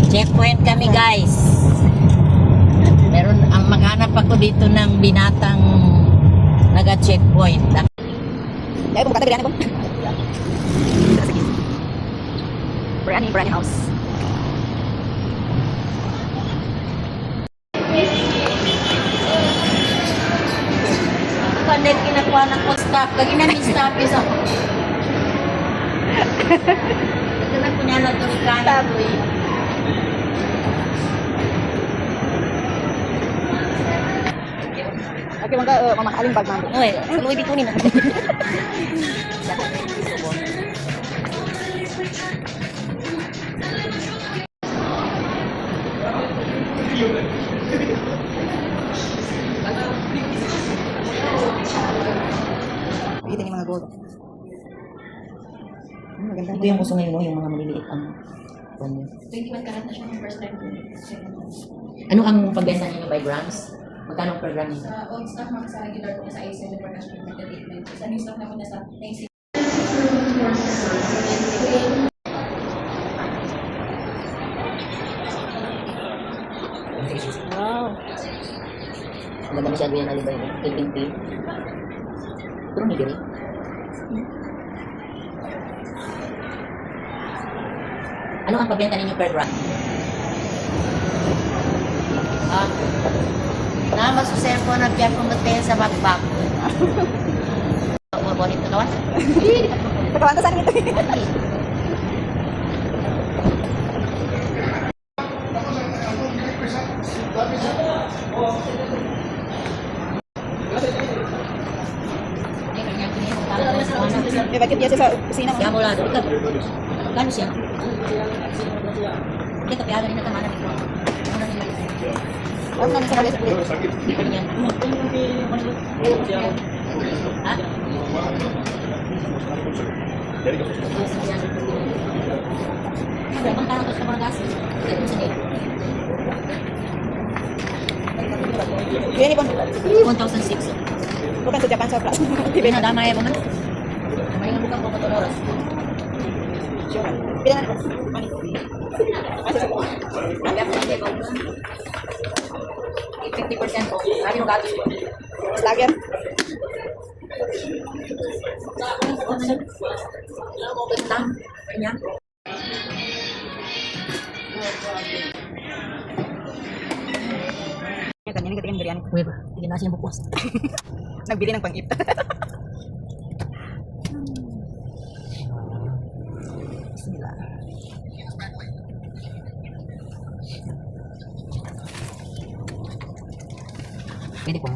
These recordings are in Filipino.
Checkpoint kami guys. Meron ang maghanap ako dito ng binatang naga-checkpoint. Dahil kung biryani po. Biryani house. Pandit kinakuha na ko stop. Lagi na may stop is ako. Ito na po niya na to stop. Okay, mama aling bag man. Oy, Louis Vuitton na. Ito yung mga gold. Maganda. Ito yung uso ngayon, no? Yung mga maliliit ang 21 karat na siya ng first time. Ano ang pagbenta niyo by grams? Magkano per gram nito? Old stock mga sa regular po sa A7 for cash payment treatment. Sa new stock naman na sa 96. Wow. Ang ganda masyado yan, alibay. 18P. Pero hindi rin. Ano ang pagbenta ninyo per gram? Namasusaya po na biyak kong magtayo sa bagbag. Bonito kawas? Pagkawanta saan ito? May bakit yan sa kusina mo? Kaya mo lang. Ikaw. Gano'n siya? Hindi, kapiyaga rin na tamanan ito. Ano na sa kalis? Ganyan. Ha? Ang tanong ko sa mga gas. Ito sa nito. Yan ipon. 1,006. Bukan sa Japan sa Plus. Ibig na damay mo man. Damay nga bukang po oras. Sure. Pila na ito? Kaya po hindi ko. 50% po. Sabi mo gatos po. Slagger. Lang. Kanya. Kanya ni katingin biryani. Uy ba? Hindi na siya bukwas. Nagbili ng pang-ip. Bismillah. Pwede po.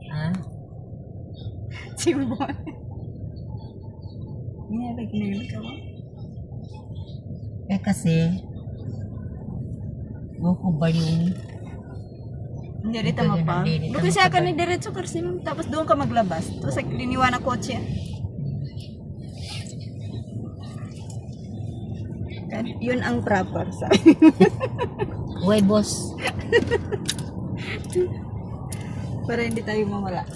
Ha? Sibon. Ini apa gini kamu? Kasi Goku baliw. Hindi rin tama pa. Buti siya ka diretso kasi tapos doon ka maglabas. Tapos liniwan na kotse. Yun ang proper sa. Uy, boss. Para hindi tayo mawala.